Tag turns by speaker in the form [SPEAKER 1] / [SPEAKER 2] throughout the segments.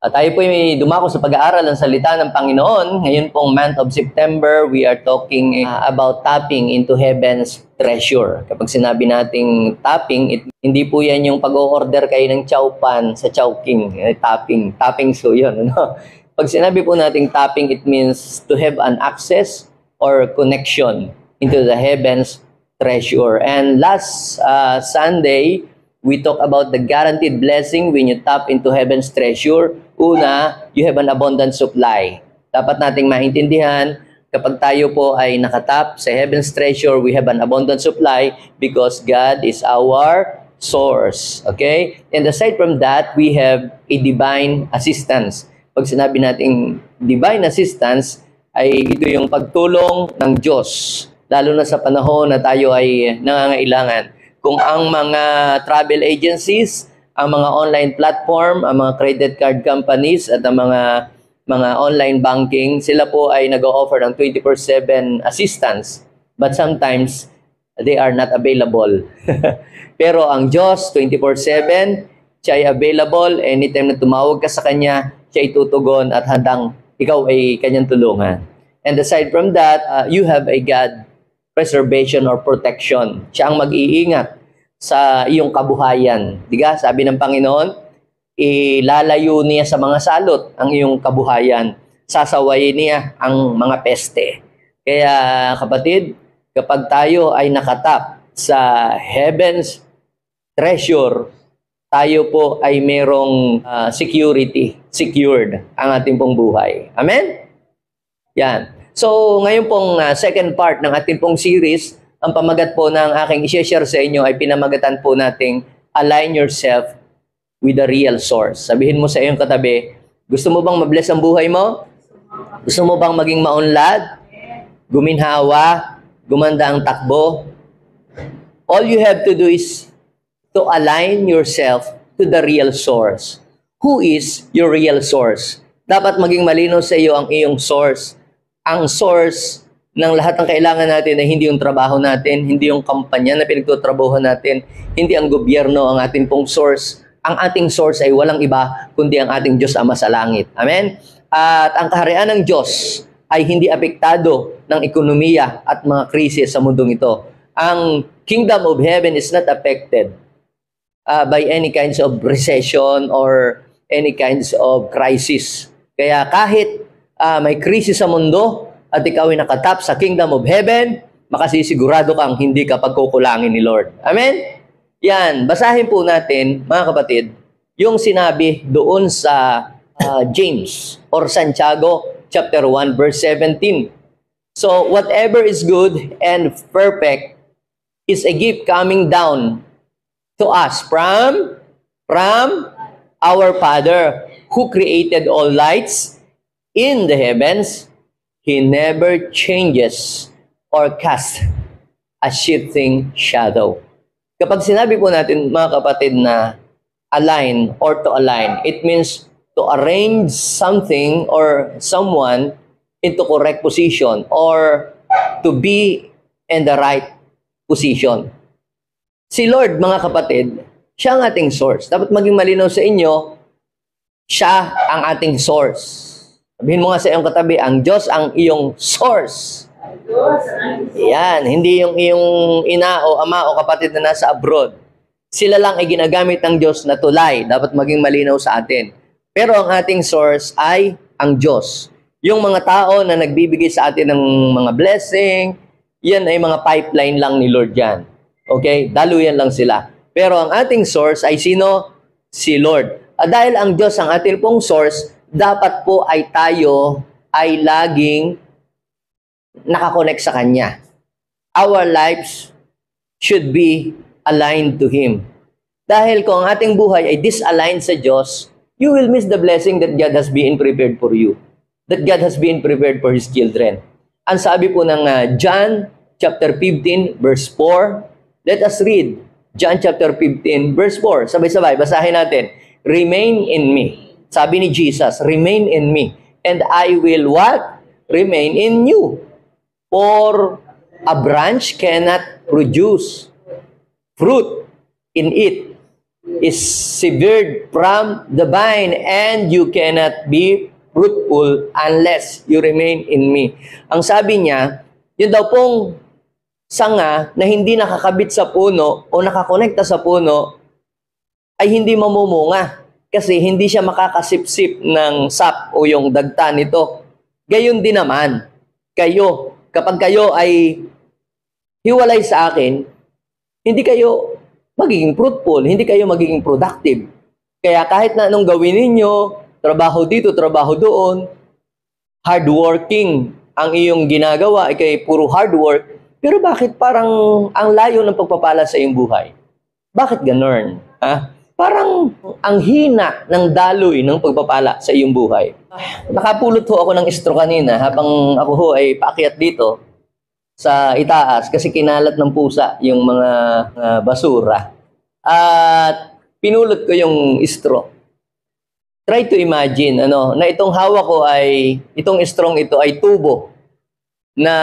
[SPEAKER 1] Tayo po may dumako sa pag-aaral ng salita ng Panginoon. Ngayon pong month of September, we are talking about tapping into heaven's treasure. Kapag sinabi nating tapping, hindi po yan yung pag-o-order kayo ng chowpan sa Chowking. Tapping. Tapping so yun. Ano? Pag sinabi po nating tapping, it means to have an access or connection into the heaven's treasure. And last Sunday, we talk about the guaranteed blessing when you tap into heaven's treasure. Una, you have an abundant supply. Dapat nating maintindihan, kapag tayo po ay nakatap sa heaven's treasure, we have an abundant supply because God is our source. Okay? And aside from that, we have a divine assistance. Pag sinabi nating divine assistance, ay ito yung pagtulong ng Diyos. Lalo na sa panahon na tayo ay nangangailangan. Kung ang mga travel agencies, ang mga online platform, ang mga credit card companies at ang mga online banking, sila po ay nag-o-offer ng 24/7 assistance. But sometimes, they are not available. Pero ang Diyos, 24/7, siya ay available. Anytime na tumawag ka sa Kanya, siya ay tutugon at handang ikaw ay Kanyang tulungan. And aside from that, you have a God preservation or protection. Siya ang mag-iingat sa iyong kabuhayan. Diga, sabi ng Panginoon, ilalayo niya sa mga salot ang iyong kabuhayan. Sasawayin niya ang mga peste. Kaya kapatid, kapag tayo ay nakatap sa heaven's treasure, tayo po ay merong secured ang ating pong buhay. Amen? Yan. So, ngayon pong second part ng ating pong series, ang pamagat po ng aking i-share sa inyo ay pinamagatan po nating align yourself with the real source. Sabihin mo sa iyong katabi, gusto mo bang mabless ang buhay mo? Gusto mo bang maging maunlad? Guminhawa? Gumanda ang takbo? All you have to do is to align yourself to the real source. Who is your real source? Dapat maging malinaw sa iyo ang iyong source. Ang source ng lahat ng kailangan natin ay hindi yung trabaho natin, hindi yung kampanya na pinagtutrabahuhan natin, hindi ang gobyerno ang ating pong source. Ang ating source ay walang iba kundi ang ating Diyos Ama sa langit. Amen? At ang kaharian ng Diyos ay hindi apektado ng ekonomiya at mga krisis sa mundong ito. Ang kingdom of heaven is not affected by any kinds of recession or any kinds of crisis. Kaya kahit may krisis sa mundo, at ikaw ay nakatap sa kingdom of heaven, makasisigurado kang hindi ka pagkukulangin ni Lord. Amen? Yan, basahin po natin, mga kapatid, yung sinabi doon sa James or Santiago chapter 1 verse 17. So, whatever is good and perfect is a gift coming down to us from our Father who created all lights in the heavens. He never changes or casts a shifting shadow. Kapag sinabi po natin, mga kapatid, na align or to align, it means to arrange something or someone into correct position or to be in the right position. Si Lord, mga kapatid, siya ang ating source. Dapat maging malinaw sa inyo, siya ang ating source. Sabihin mo nga sa iyong katabi, ang Diyos ang iyong source. Yan, hindi yung iyong ina o ama o kapatid na nasa abroad. Sila lang ay ginagamit ng Diyos na tulay. Dapat maging malinaw sa atin. Pero ang ating source ay ang Diyos. Yung mga tao na nagbibigay sa atin ng mga blessing, yan ay mga pipeline lang ni Lord yan. Okay? Daluyan lang sila. Pero ang ating source ay sino? Si Lord. Dahil ang Diyos ang ating pong source, dapat po ay tayo ay laging nakakonect sa Kanya. Our lives should be aligned to Him. Dahil kung ang ating buhay ay disaligned sa Diyos, you will miss the blessing that God has been prepared for you. That God has been prepared for His children. Ang sabi po ng John chapter 15 verse 4, let us read John chapter 15 verse 4. Sabay-sabay, basahin natin. Remain in me. Sabi ni Jesus, remain in me, and I will what? Remain in you. For a branch cannot produce fruit in it is severed from the vine, and you cannot be fruitful unless you remain in me. Ang sabi niya, yun daw pong sanga na hindi nakakabit sa puno o nakakonekta sa puno ay hindi mamumunga kasi hindi siya makakasipsip ng sap o yung dagta nito. Gayon din naman, kayo, kapag kayo ay hiwalay sa akin, hindi kayo magiging fruitful, hindi kayo magiging productive. Kaya kahit na anong gawin ninyo, trabaho dito, trabaho doon, hardworking ang iyong ginagawa, ay kay puro hard work, pero bakit parang ang layo ng pagpapala sa iyong buhay? Bakit ganon? Ha? Parang ang hina ng daloy ng pagpapala sa iyong buhay. Nakapulot ho ako ng straw kanina habang ako ho ay paakyat dito sa itaas kasi kinalat ng pusa yung mga basura. At pinulot ko yung straw. Try to imagine na itong hawak ko ay, itong strong ito ay tubo na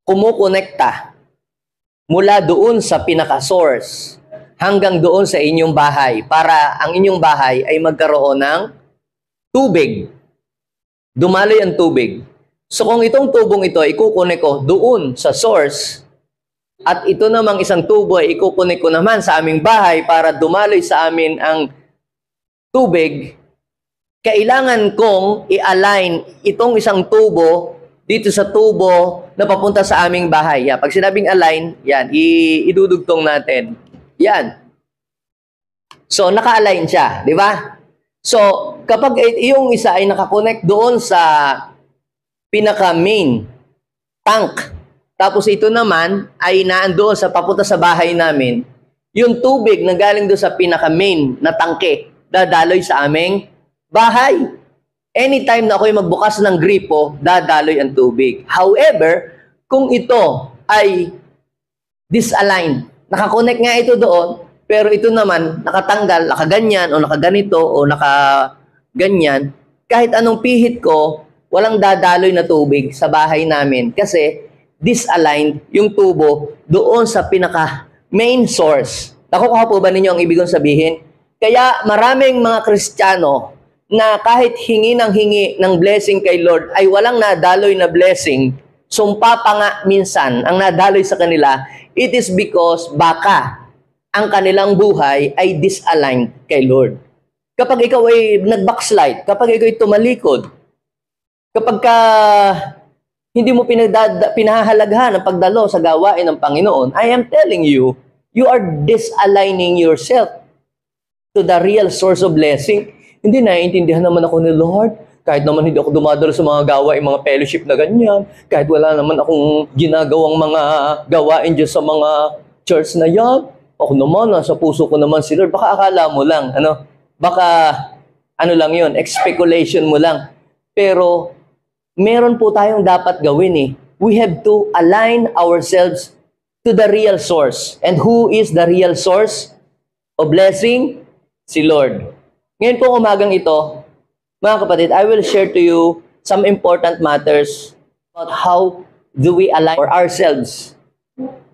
[SPEAKER 1] kumukonekta mula doon sa pinaka-source hanggang doon sa inyong bahay para ang inyong bahay ay magkaroon ng tubig. Dumaloy ang tubig. So kung itong tubong ito ay ikukunik ko doon sa source at ito namang isang tubo ay ikukunik ko naman sa aming bahay para dumaloy sa amin ang tubig, kailangan kong i-align itong isang tubo dito sa tubo na papunta sa aming bahay. Yan. Pag sinabing align, yan, idudugtong natin. Yan. So, naka-align siya, di ba? So, kapag yung isa ay nakakonect doon sa pinaka-main tank, tapos ito naman ay naandoon sa papunta sa bahay namin, yung tubig na galing doon sa pinaka-main na tangke, dadaloy sa aming bahay. Anytime na ako'y magbukas ng gripo, dadaloy ang tubig. However, kung ito ay disaligned, nakakonect nga ito doon, pero ito naman nakatanggal, nakaganyan o nakaganito o nakaganyan, kahit anong pihit ko, walang dadaloy na tubig sa bahay namin kasi disaligned yung tubo doon sa pinaka main source. Nakukuha po ba ninyo ang ibig kong sabihin? Kaya maraming mga Kristiyano na kahit hingi ng blessing kay Lord ay walang nadaloy na blessing, sumpa pa nga minsan ang nadaloy sa kanila, it is because baka ang kanilang buhay ay disaligned kay Lord. Kapag ikaw ay nag-backslide, kapag ikaw ay tumalikod, kapag hindi mo pinahahalagahan ang pagdalo sa gawain ng Panginoon, I am telling you, you are disaligning yourself to the real source of blessing. Hindi naiintindihan naman ako ni Lord. Kahit naman hindi ako dumadalo sa mga gawain, mga fellowship na ganyan. Kahit wala naman akong ginagawang mga gawain dyan sa mga church na yan. Ako naman, nasa puso ko naman si Lord. Baka akala mo lang, baka lang yun, speculation mo lang. Pero meron po tayong dapat gawin eh. We have to align ourselves to the real source. And who is the real source of blessing? Si Lord. Ngayon po umagang ito, mga kapatid, I will share to you some important matters about how do we align ourselves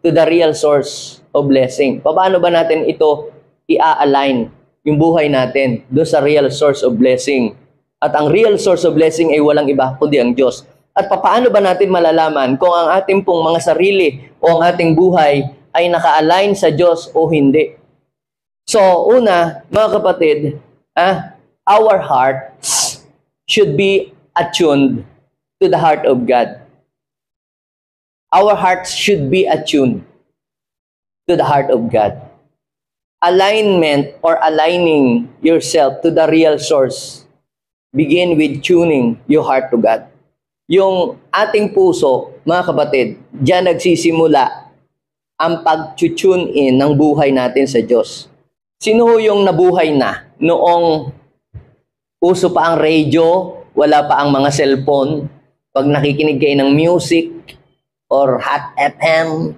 [SPEAKER 1] to the real source of blessing. Paano ba natin ito i-align yung buhay natin doon sa real source of blessing? At ang real source of blessing ay walang iba kundi ang Diyos. At paano ba natin malalaman kung ang ating pong mga sarili o ang ating buhay ay naka-align sa Diyos o hindi? So, una, mga kapatid, our hearts should be attuned to the heart of God. Our hearts should be attuned to the heart of God. Alignment or aligning yourself to the real source begin with tuning your heart to God. Yung ating puso, mga kapatid, diyan nagsisimula ang pag-tune in ng buhay natin sa Diyos. Sino yung nabuhay na noong uso pa ang radio, wala pa ang mga cellphone, pag nakikinig kayo ng music or Hot FM,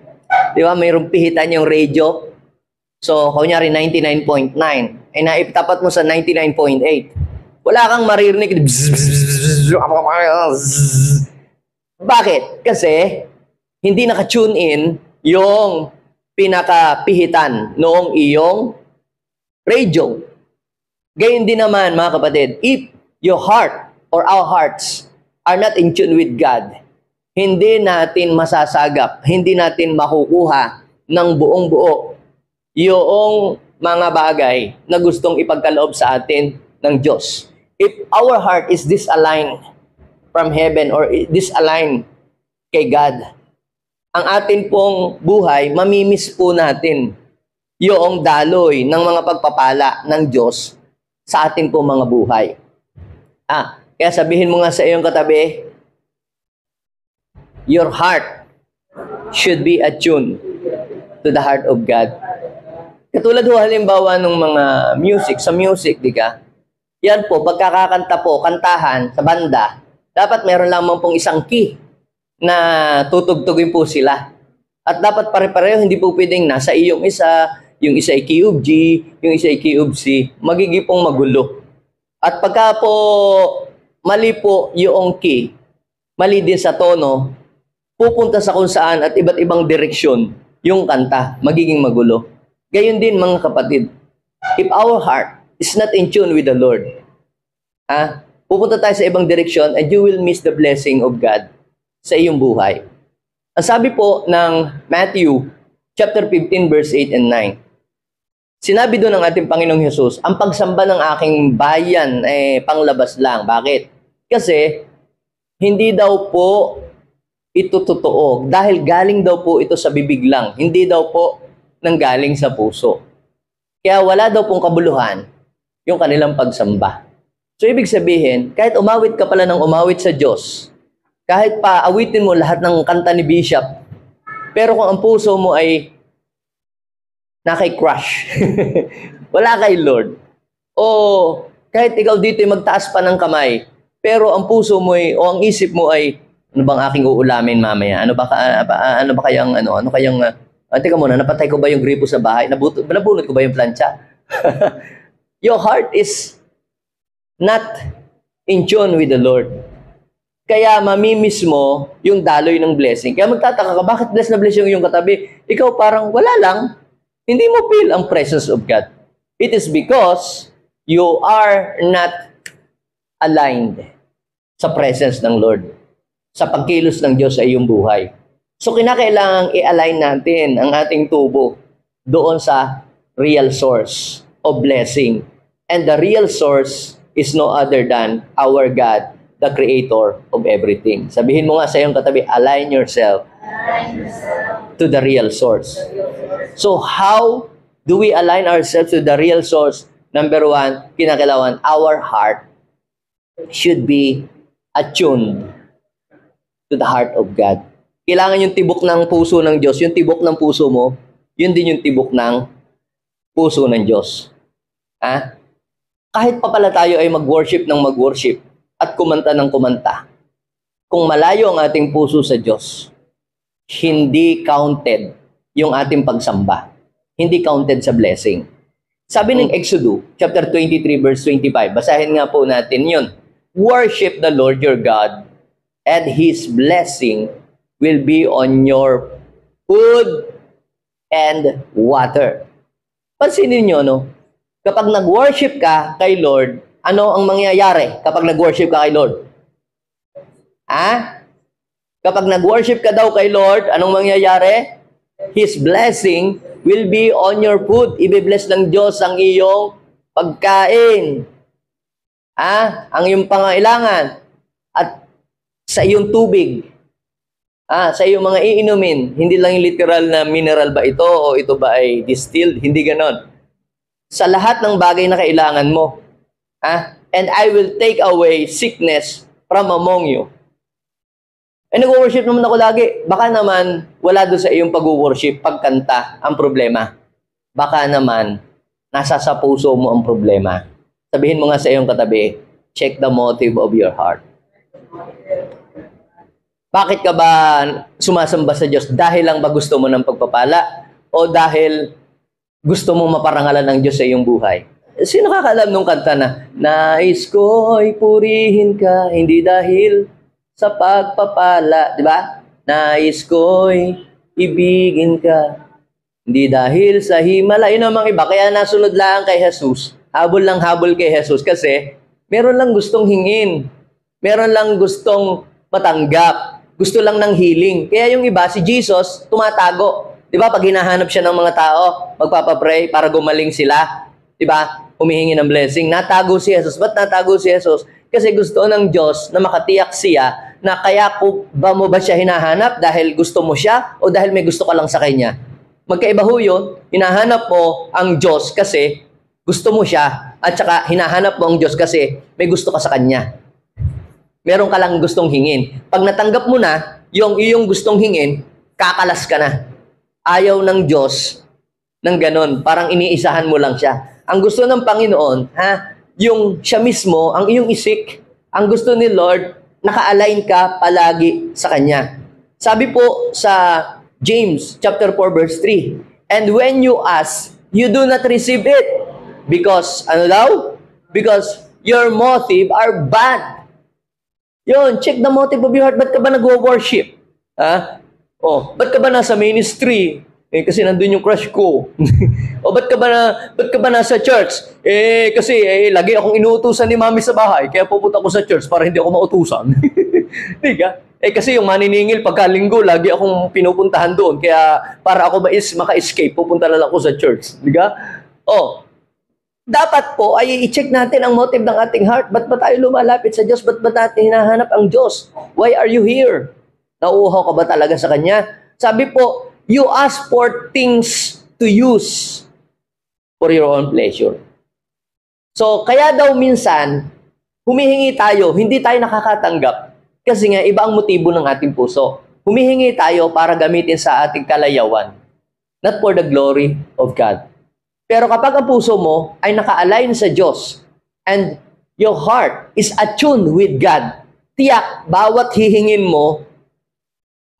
[SPEAKER 1] di ba, mayroong pihitan yung radio. So, kunyari 99.9, ay naiptapat mo sa 99.8. Wala kang maririnig. Bakit? Kasi hindi naka-tune in yung pinakapihitan noong iyong radio. Gayun din naman, mga kapatid, if your heart or our hearts are not in tune with God, hindi natin masasagap, hindi natin makukuha ng buong buo yung mga bagay na gustong ipagkaloob sa atin ng Diyos. If our heart is disaligned from heaven or disaligned kay God, ang atin pong buhay, mamimiss po natin yung daloy ng mga pagpapala ng Diyos sa atin pong mga buhay. Kaya sabihin mo nga sa iyong katabi, your heart should be attuned to the heart of God. Katulad ho halimbawa ng mga sa music, di ka? Yan po, pagkakakanta po, kantahan sa banda, dapat meron lamang pong isang key na tutugtugin po sila. At dapat pare-pareho, hindi po pwedeng nasa iyong isa, yung isa ay key of G, yung isa ay key of C, magiging pong magulo. At pagka po mali po yung key, mali din sa tono, pupunta sa kung saan at iba't ibang direksyon yung kanta, magiging magulo. Gayon din mga kapatid, if our heart is not in tune with the Lord, pupunta tayo sa ibang direksyon and you will miss the blessing of God sa iyong buhay. Ang sabi po ng Matthew chapter 15 verse 8 and 9, sinabi doon ng ating Panginoong Hesus, ang pagsamba ng aking bayan panglabas lang. Bakit? Kasi hindi daw po ito totoo. Dahil galing daw po ito sa bibig lang. Hindi daw po nanggaling sa puso. Kaya wala daw pong kabuluhan yung kanilang pagsamba. So ibig sabihin, kahit umawit ka pala ng umawit sa Diyos, kahit pa awitin mo lahat ng kanta ni Bishop, pero kung ang puso mo ay nakay-crush, wala kay Lord, o kahit ikaw dito ay magtaas pa ng kamay, pero ang puso mo ay, o ang isip mo ay, ano bang aking uulamin mamaya? Ano kayang teka muna, napatay ko ba yung gripo sa bahay? Nabunot ko ba yung plancha? Your heart is not in tune with the Lord. Kaya mamimiss mo yung daloy ng blessing. Kaya magtataka ka, bakit bless na bless yung katabi? Ikaw parang wala lang. Hindi mo feel ang presence of God. It is because you are not aligned sa presence ng Lord, sa pagkilos ng Diyos sa iyong buhay. So kinakailangang i-align natin ang ating tubo doon sa real source of blessing. And the real source is no other than our God, the Creator of everything. Sabihin mo nga sa iyong katabi, align yourself to the real source. So how do we align ourselves to the real source? Number one, kinakailangan our heart should be attuned to the heart of God. Kailangan yung tibok ng puso ng Diyos, yung tibok ng puso mo, yun din yung tibok ng puso ng Diyos. Kahit pa pala tayo ay mag-worship ng mag-worship at kumanta ng kumanta, kung malayo ang ating puso sa Diyos, hindi counted yung ating pagsamba. Hindi counted sa blessing. Sabi ng Exodus, chapter 23, verse 25, basahin nga po natin yun. Worship the Lord your God, and His blessing will be on your food and water. Pansinin nyo, no? Kapag nag-worship ka kay Lord, ano ang mangyayari kapag nag-worship ka kay Lord? Kapag nag-worship ka daw kay Lord, anong mangyayari? His blessing will be on your food. Ibe-bless ng Diyos ang iyong pagkain. Ang iyong pangailangan. At sa iyong tubig. Sa iyong mga iinumin. Hindi lang yung literal na mineral ba ito o ito ba ay distilled. Hindi ganon. Sa lahat ng bagay na kailangan mo. And I will take away sickness from among you. Nag-worship naman ako lagi. Baka naman, wala doon sa iyong pag-worship, pagkanta, ang problema. Baka naman, nasa sa puso mo ang problema. Sabihin mo nga sa iyong katabi, check the motive of your heart. Bakit ka ba sumasamba sa Diyos? Dahil lang ba gusto mo ng pagpapala? O dahil gusto mo maparangalan ng Diyos sa iyong buhay? Sino nakakaalam nung kanta na, nais ko'y purihin ka, hindi dahil sa pagpapala, di ba? Nais ko'y ibigin ka, Hindi dahil sa himala. Yun namang iba. Kaya nasunod lang kay Jesus. Habol lang habol kay Jesus. Kasi meron lang gustong hingin. Meron lang gustong matanggap. Gusto lang ng healing. Kaya yung iba, si Jesus, tumatago. Di ba? Pag hinahanap siya ng mga tao, magpapapray para gumaling sila. Di ba? Humihingi ng blessing. Natago si Jesus. Ba't natago si Jesus? Kasi gusto ng Diyos na makatiyak siya na kaya ba mo ba siya hinahanap dahil gusto mo siya o dahil may gusto ka lang sa kanya? Magkaiba ho yun. Hinahanap mo ang Diyos kasi gusto mo siya at saka hinahanap mo ang Diyos kasi may gusto ka sa kanya. Meron ka lang gustong hingin. Pag natanggap mo na yung iyong gustong hingin, kakalas ka na. Ayaw ng Diyos ng ganon. Parang iniisahan mo lang siya. Ang gusto ng Panginoon, yung siya mismo, ang iyong isik, ang gusto ni Lord, naka-align ka palagi sa Kanya. Sabi po sa James chapter 4 verse 3, and when you ask, you do not receive it. Because, ano daw? Because your motive are bad. Yun, check the motive of your heart. Ba't ka ba nag-worship? Ba't ka ba nasa ministry? Kasi nandun yung crush ko. O ba't ka ba nasa church? Kasi lagi akong inuutusan ni mami sa bahay, kaya pupunta ko sa church para hindi ako mautusan. Di ka? Kasi yung maniningil pagkalinggo, lagi akong pinupuntahan doon, kaya para ako maka-escape, pupunta na lang ako sa church. Di ka? Dapat po ay i-check natin ang motive ng ating heart. Ba't ba tayo lumalapit sa Diyos? Ba't ba natin hinahanap ang Diyos? Why are you here? Nauuhaw ka ba talaga sa Kanya? Sabi po, you ask for things to use for your own pleasure. So, kaya daw minsan, humihingi tayo, hindi tayo nakakatanggap. Kasi nga, iba ang motibo ng ating puso. Humihingi tayo para gamitin sa ating kalayawan. Not for the glory of God. Pero kapag ang puso mo ay naka-align sa Diyos and your heart is attuned with God, tiyak, bawat hihingin mo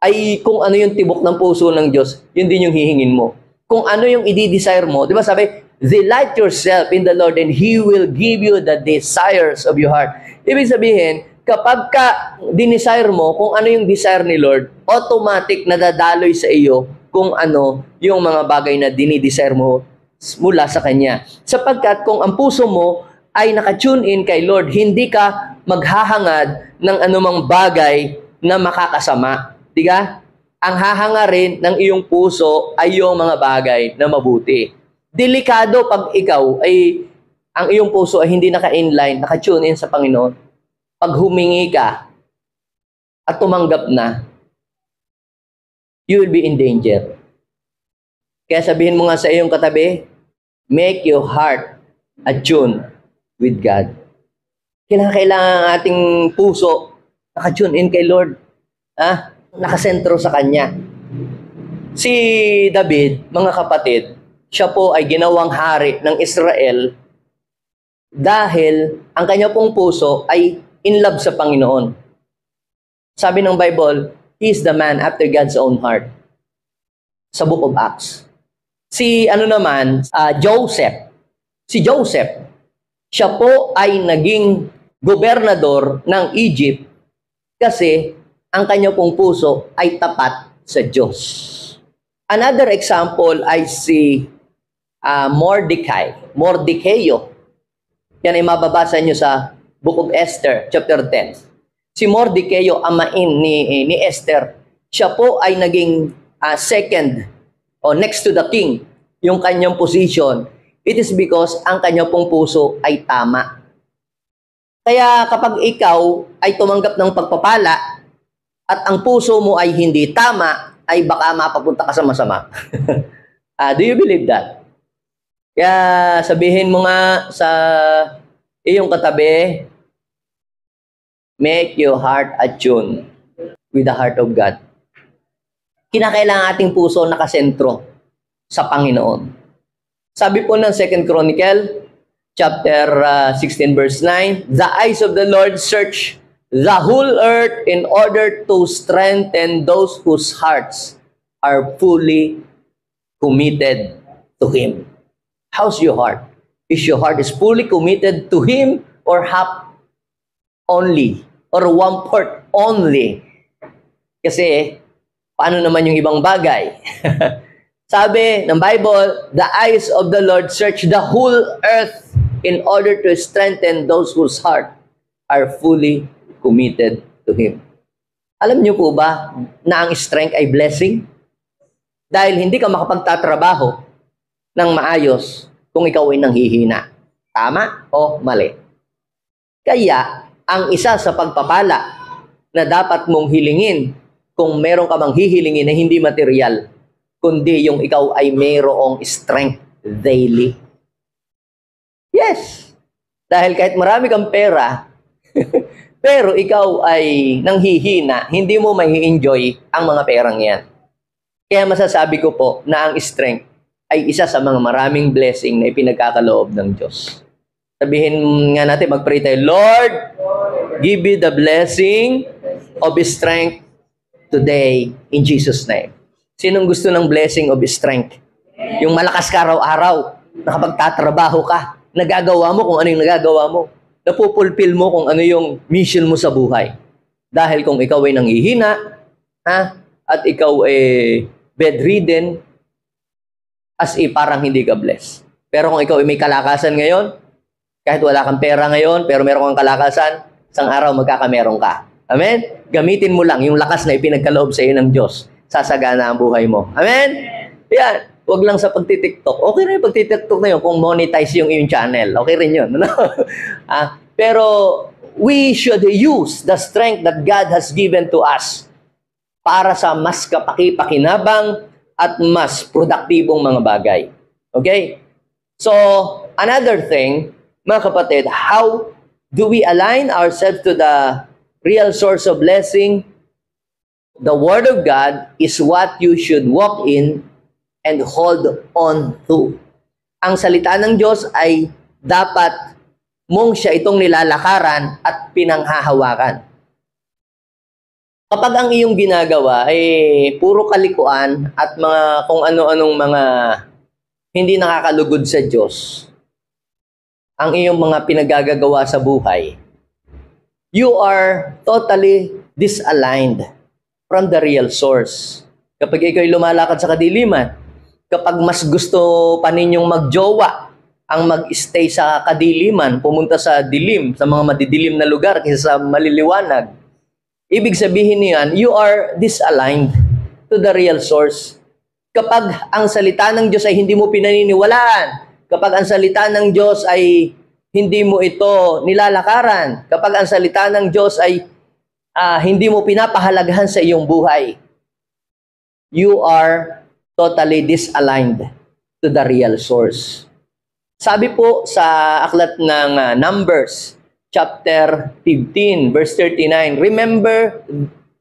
[SPEAKER 1] ay kung ano yung tibok ng puso ng Diyos, yun din yung hihingin mo. Kung ano yung i-desire mo, di ba sabi, delight yourself in the Lord and He will give you the desires of your heart. Ibig sabihin, kapag ka dinesire mo kung ano yung desire ni Lord, automatic nadadaloy sa iyo kung ano yung mga bagay na dinidesire mo mula sa Kanya. Sapagkat kung ang puso mo ay nakatune in kay Lord, hindi ka maghahangad ng anumang bagay na makakasama. Diga? Ang hahangarin ng iyong puso ay yung mga bagay na mabuti. Delikado pag ikaw ay ang iyong puso ay hindi naka-inline, naka-tune in sa Panginoon. Pag humingi ka at tumanggap na, you will be in danger. Kaya sabihin mo nga sa iyong katabi, make your heart attune with God. Kailangan ang ating puso naka-tune in kay Lord. Nakasentro sa Kanya. Si David, mga kapatid, siya po ay ginawang hari ng Israel dahil ang kanya pong puso ay in love sa Panginoon. Sabi ng Bible, he is the man after God's own heart. Sa Book of Acts. Joseph. Si Joseph, siya po ay naging gobernador ng Egypt kasi ang kanya pong puso ay tapat sa Diyos. Another example ay si Mordecai. Yan ay mababasa nyo sa Book of Esther, chapter 10. Si Mordecai, amain ni Esther, siya po ay naging second o next to the king, yung kanyang position. It is because ang kanyang pong puso ay tama. Kaya kapag ikaw ay tumanggap ng pagpapala at ang puso mo ay hindi tama, ay baka mapapunta ka sa masama. Do you believe that? Kaya sabihin mo nga sa iyong katabi, make your heart attune with the heart of God. Kinakailangan ating puso nakasentro sa Panginoon. Sabi po ng 2 Chronicle, chapter 16, verse 9, the eyes of the Lord search the whole earth in order to strengthen those whose hearts are fully committed to Him. How's your heart? Is your heart fully committed to Him or half only? Or 1/4 only? Kasi, paano naman yung ibang bagay? Sabi ng Bible, the eyes of the Lord search the whole earth in order to strengthen those whose heart are fully committed to Him. Alam niyo po ba na ang strength ay blessing? Dahil hindi ka makapagtatrabaho ng maayos kung ikaw ay nanghihina. Tama o mali? Kaya, ang isa sa pagpapala na dapat mong hilingin kung meron ka bang hihilingin na hindi material, kundi yung ikaw ay mayroong strength daily. Yes! Dahil kahit marami kang pera, pero ikaw ay nanghihina, hindi mo mai-enjoy ang mga perang yan. Kaya masasabi ko po na ang strength ay isa sa mga maraming blessing na ipinagkakaloob ng Diyos. Sabihin nga natin, mag-pray tayo, Lord, give me the blessing of strength today in Jesus' name. Sinong gusto ng blessing of strength? Yung malakas ka araw-araw, nakapagtatrabaho ka, nagagawa mo kung ano yung nagagawa mo, napupulfill mo kung ano yung mission mo sa buhay. Dahil kung ikaw ay nanghihina, at ikaw ay bedridden, as parang hindi ka blessed. Pero kung ikaw ay may kalakasan ngayon, kahit wala kang pera ngayon, pero meron kang kalakasan, isang araw magkakameron ka. Amen? Gamitin mo lang yung lakas na ipinagkaloob sa iyo ng Diyos. Sasagana ang buhay mo. Amen? Yan. Huwag lang sa pagtitiktok. Okay rin yung pagtitiktok na yun kung monetize yung iyong channel. Okay rin yun. Pero we should use the strength that God has given to us para sa mas kapaki-pakinabang at mas produktibong mga bagay. Okay? So, another thing, mga kapatid, how do we align ourselves to the real source of blessing? The Word of God is what you should walk in and hold on to. Ang salita ng Diyos ay dapat mong siya itong nilalakaran at pinanghahawakan. Kapag ang iyong ginagawa ay puro kalikuan at mga kung ano-anong mga hindi nakakalugod sa Diyos, ang iyong mga pinagagagawa sa buhay, you are totally disaligned from the real source. Kapag ikaw'y lumalakad sa kadiliman, kapag mas gusto pa ninyong magjowa ang mag-stay sa kadiliman, pumunta sa dilim, sa mga madidilim na lugar kaysa sa maliliwanag, ibig sabihin niyan, you are disaligned to the real source. Kapag ang salita ng Diyos ay hindi mo pinaniniwalaan, kapag ang salita ng Diyos ay hindi mo ito nilalakaran, kapag ang salita ng Diyos ay hindi mo pinapahalagahan sa iyong buhay, you are totally disaligned to the real source. Sabi po sa aklat ng Numbers, chapter 15, verse 39, remember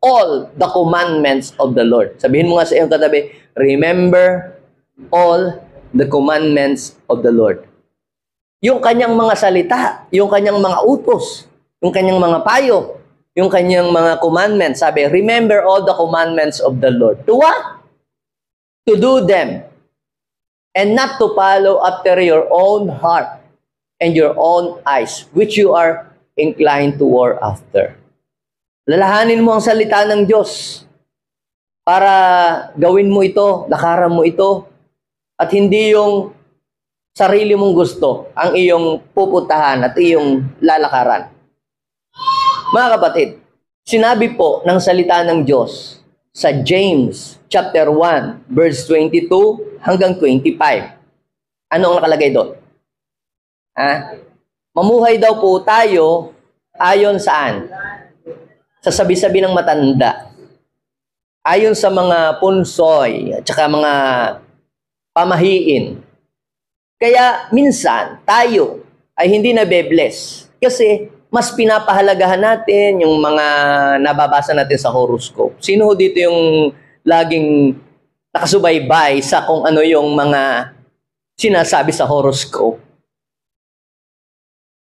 [SPEAKER 1] all the commandments of the Lord. Sabihin mo nga sa iyong katabi, remember all the commandments of the Lord. Yung kanyang mga salita, yung kanyang mga utos, yung kanyang mga payo, yung kanyang mga commandments. Sabi, remember all the commandments of the Lord. To what? To do them. And not to follow after your own heart and your own eyes, which you are inclined toward after. Lalahanin mo ang salita ng Diyos para gawin mo ito, lakaran mo ito, at hindi yung sarili mong gusto ang iyong pupuntahan at iyong lalakaran. Mga kapatid, sinabi po ng salita ng Diyos sa James chapter 1, verse 22 hanggang 25. Ano ang nakalagay doon? Mamuhay daw po tayo ayon saan? Sa sabi-sabi ng matanda. Ayon sa mga punsoy at saka mga pamahiin. Kaya minsan tayo ay hindi nabe-bless kasi mas pinapahalagahan natin yung mga nababasa natin sa horoscope. Sino dito yung laging nakasubaybay sa kung ano yung mga sinasabi sa horoscope?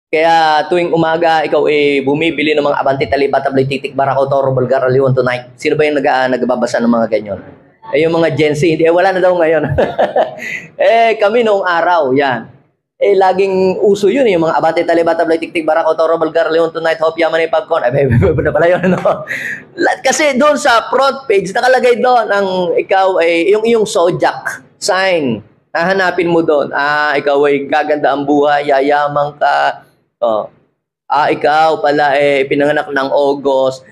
[SPEAKER 1] Kaya tuwing umaga, ikaw bumibili ng mga Abante Talibat, Tabloy Titik, Barako, Toro, Bulgar, Aliwan, Tonight. Sino ba yung nagbabasa ng mga ganyan? Yung mga Gen Z, wala na daw ngayon. Kami noong araw, yan. Laging uso yun, yung mga Abante Talibat, Tabloy Titik, Barako, Toro, Bulgar, Aliwan, Tonight, Hope, Yaman, Pagkon. Na pala yun, no? Kasi doon sa front page, nakalagay doon ang ikaw yung zodiac. sign. Hahanapin mo doon. Ikaw ay gaganda ang buhay, yayaman ka. Oh. Ikaw pala pinanganak ng August,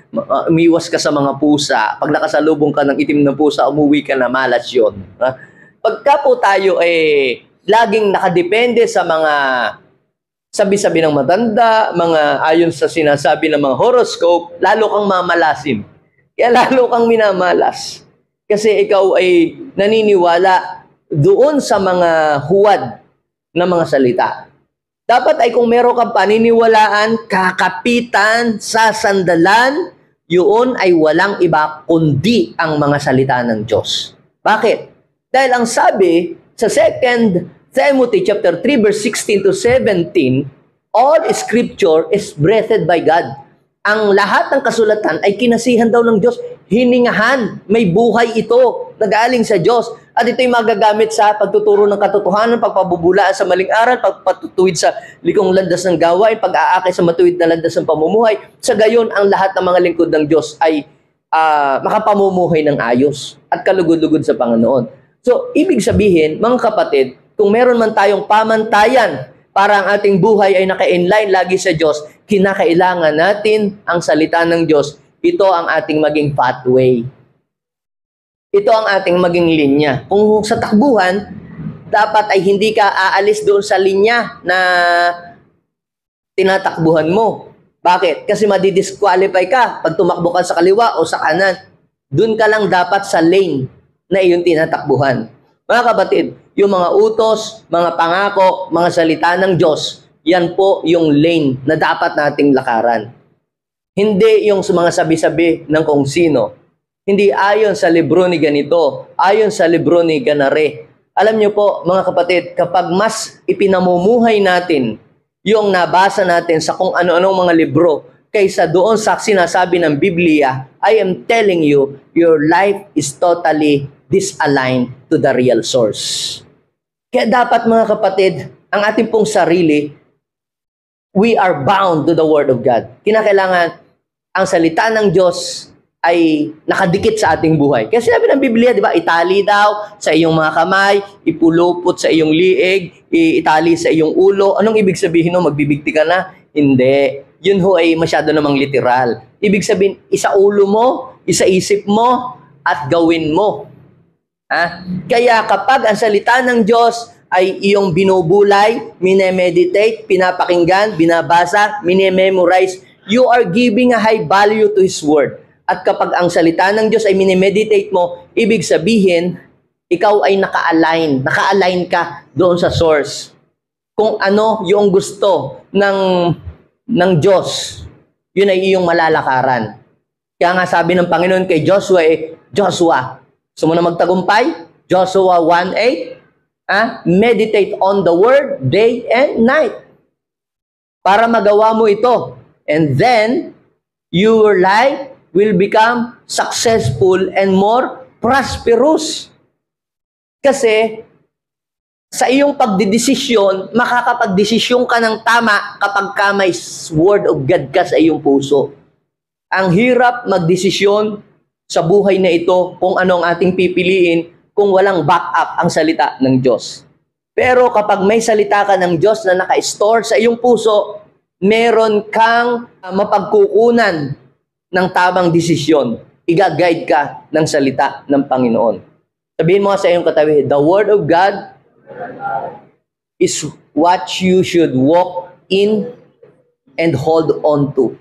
[SPEAKER 1] umiwas ka sa mga pusa. Pag nakasalubong ka ng itim na pusa, umuwi ka na, malas yun. Pagka po tayo laging nakadepende sa mga sabi-sabi ng matanda, mga ayon sa sinasabi ng mga horoscope, lalo kang mamalasim. Kaya lalo kang minamalas. Kasi ikaw ay naniniwala doon sa mga huwad na mga salita. Dapat ay kung meron kang paniniwalaan, kakapitan, sasandalan, yun ay walang iba kundi ang mga salita ng Diyos. Bakit? Dahil ang sabi sa 2 Timothy chapter 3 verse 16 to 17, all scripture is breathed by God. Ang lahat ng kasulatan ay kinasihan daw ng Diyos. Hiningahan, may buhay ito, nagaling sa Diyos. At ito'y magagamit sa pagtuturo ng katotohanan, pagpabubulaan sa maling aral, pagpatutuwid sa likong landas ng gawain, pag-aakay sa matuwid na landas ng pamumuhay. Sa gayon, ang lahat ng mga lingkod ng Diyos ay makapamumuhay ng ayos at kalugod-lugod sa Panginoon. So, ibig sabihin, mga kapatid, kung meron man tayong pamantayan para ang ating buhay ay naka-inline lagi sa Diyos, kinakailangan natin ang salita ng Diyos. Ito ang ating maging pathway. Ito ang ating maging linya. Kung sa takbuhan, dapat ay hindi ka aalis doon sa linya na tinatakbuhan mo. Bakit? Kasi madidisqualify ka pag tumakbo ka sa kaliwa o sa kanan. Doon ka lang dapat sa lane na iyong tinatakbuhan. Mga kapatid, yung mga utos, mga pangako, mga salita ng Diyos, yan po yung lane na dapat nating lakaran. Hindi yung mga sabi-sabi ng kung sino. Hindi ayon sa libro ni ganito, ayon sa libro ni ganare. Alam niyo po, mga kapatid, kapag mas ipinamumuhay natin yung nabasa natin sa kung ano-anong mga libro, kaysa doon sa sinasabi ng Biblia, I am telling you, your life is totally disaligned to the real source. Kaya dapat, mga kapatid, ang ating pong sarili, we are bound to the Word of God. Kinakailangan ang salita ng Diyos ay nakadikit sa ating buhay. Kasi sinabi ng Biblia, di ba, itali daw sa iyong mga kamay, ipulupot sa iyong liig, itali sa iyong ulo. Anong ibig sabihin no? Magbibigti ka na? Hindi. Yun ho ay masyado namang literal. Ibig sabihin, isa ulo mo, isa isip mo, at gawin mo. Kaya kapag ang salita ng Diyos ay iyong binubulay, minemeditate, pinapakinggan, binabasa, minememorize, you are giving a high value to His Word. At kapag ang salita ng Diyos ay minemeditate mo, ibig sabihin, ikaw ay naka-align ka doon sa source. Kung ano yung gusto ng Diyos, yun ay iyong malalakaran. Kaya nga sabi ng Panginoon kay Joshua, Joshua, gusto mo na magtagumpay? Joshua 1:8, meditate on the Word day and night. Para magawa mo ito. And then, your life will become successful and more prosperous. Kasi, sa iyong pagdidesisyon, makakapagdesisyon ka ng tama kapag ka may Word of God ka sa iyong puso. Ang hirap magdesisyon sa buhay na ito kung ano ang ating pipiliin kung walang backup ang salita ng Diyos. Pero kapag may salita ka ng Diyos na naka-store sa iyong puso, meron kang mapagkukunan ng tamang desisyon. Iga-guide ka ng salita ng Panginoon. Sabihin mo sa iyong katabi, the Word of God is what you should walk in and hold on to.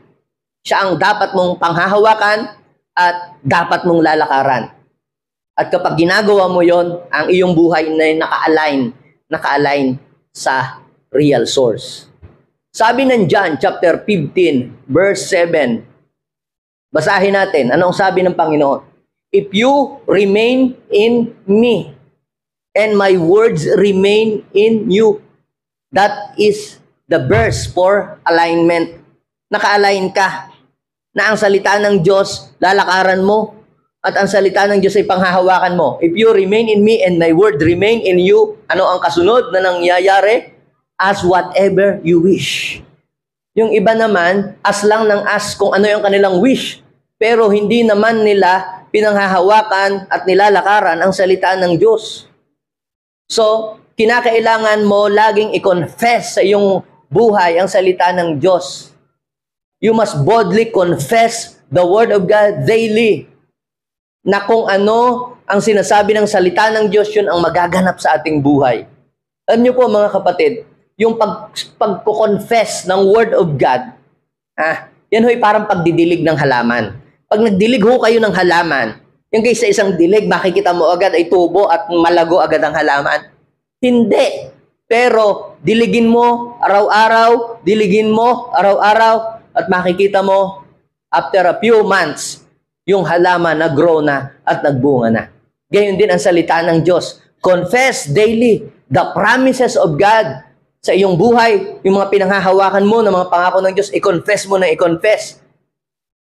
[SPEAKER 1] Siya ang dapat mong panghahawakan at dapat mong lalakaran. At kapag ginagawa mo yon, ang iyong buhay na naka-align sa real source. Sabi ng John chapter 15 verse 7, basahin natin, anong sabi ng Panginoon? If you remain in me, and my words remain in you. That is the verse for alignment. Naka-align ka na ang salita ng Diyos, lalakaran mo, at ang salita ng Diyos ay panghahawakan mo. If you remain in me and my word remain in you, ano ang kasunod na nangyayari? Ask whatever you wish. Yung iba naman, ask lang ng ask kung ano yung kanilang wish. Pero hindi naman nila pinanghahawakan at nilalakaran ang salita ng Diyos. So, kinakailangan mo laging i-confess sa iyong buhay ang salita ng Diyos. You must boldly confess the Word of God daily. Na kung ano ang sinasabi ng salita ng Diyos, yun ang magaganap sa ating buhay. Alam niyo po mga kapatid, yung pagko-confess ng Word of God, yan ho'y parang pagdidilig ng halaman. Pag nagdilig ho kayo ng halaman, yung kaysa isang dilig, makikita mo agad ay tubo at malago agad ang halaman. Hindi. Pero diligin mo araw-araw, at makikita mo after a few months, yung halaman nag-grow na at nagbunga na. Gayon din ang salita ng Diyos. Confess daily the promises of God sa iyong buhay, yung mga pinanghahawakan mo ng mga pangako ng Diyos, i-confess mo na i-confess.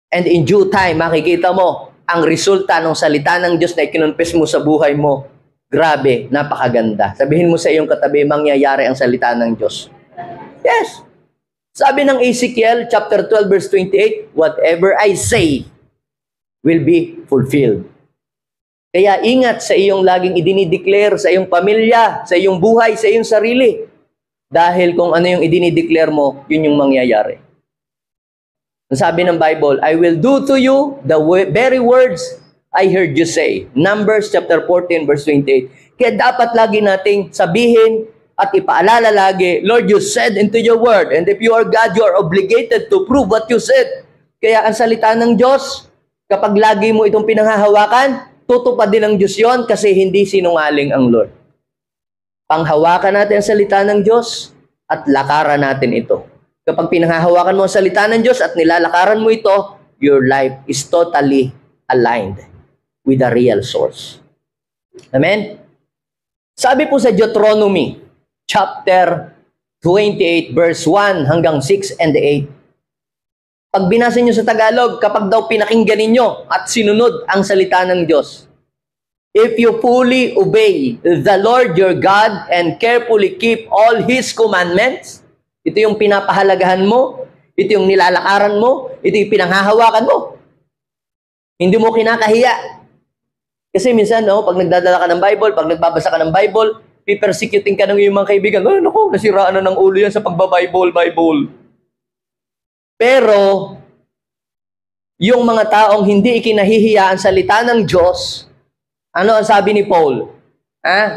[SPEAKER 1] And in due time, makikita mo ang resulta ng salita ng Diyos na i-confess mo sa buhay mo. Grabe, napakaganda. Sabihin mo sa iyong katabi, mangyayari ang salita ng Diyos. Yes. Sabi ng Ezekiel, chapter 12, verse 28, whatever I say will be fulfilled. Kaya ingat sa iyong laging idinideclare sa iyong pamilya, sa iyong buhay, sa iyong sarili. Dahil kung ano yung idinideclare mo, yun yung mangyayari. Ang sabi ng Bible, I will do to you the very words I heard you say. Numbers chapter 14, verse 28. Kaya dapat lagi nating sabihin at ipaalala lagi, Lord, you said into your word, and if you are God, you are obligated to prove what you said. Kaya ang salita ng Diyos, kapag lagi mo itong pinanghahawakan, tutupad din ng Diyos yon kasi hindi sinungaling ang Lord. Panghawakan natin ang salita ng Diyos at lakaran natin ito. Kapag pinanghahawakan mo ang salita ng Diyos at nilalakaran mo ito, your life is totally aligned with the real source. Amen? Sabi po sa Deuteronomy, chapter 28, verse 1 hanggang 6 and 8. Pag binasa nyo sa Tagalog, kapag daw pinakinggan ninyo at sinunod ang salita ng Diyos, if you fully obey the Lord your God and carefully keep all His commandments, ito yung pinapahalagahan mo, ito yung nilalakaran mo, ito yung pinanghahawakan mo. Hindi mo kinakahiya. Kasi minsan, pag nagdadala ka ng Bible, pag nagbabasa ka ng Bible, pipersecuting ka ng iyong mga kaibigan. Naku, nasiraan na ng ulo yan sa pagbabible. Pero, yung mga taong hindi ikinahihiya ang salita ng Diyos, ano ang sabi ni Paul?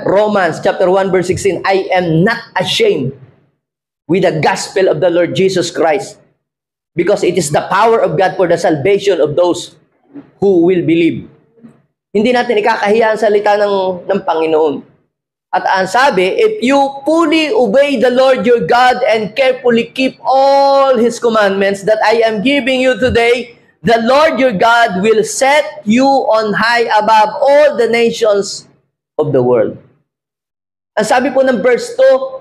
[SPEAKER 1] Romans chapter 1 verse 16, I am not ashamed with the gospel of the Lord Jesus Christ, because it is the power of God for the salvation of those who will believe. Hindi natin ikakahiya ang salita ng Panginoon. At ang sabi, if you fully obey the Lord your God and carefully keep all His commandments that I am giving you today, the Lord your God will set you on high above all the nations of the world. Ang sabi po ng verse 2,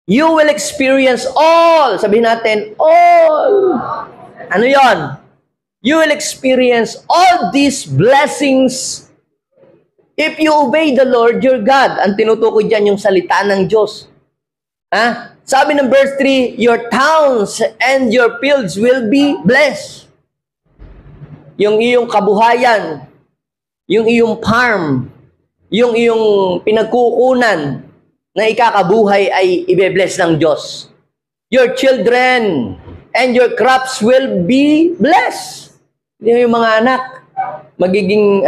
[SPEAKER 1] you will experience all. Sabihin natin, all. Ano yon? You will experience all these blessings if you obey the Lord your God. Ang tinutukoy dyan yung salita ng Diyos. Sabi ng verse 3, your towns and your fields will be blessed. Yung iyong kabuhayan, yung iyong farm, yung iyong pinagkukunan na ikakabuhay ay ibe-bless ng Diyos. Your children and your crops will be blessed. Yung mga anak, magiging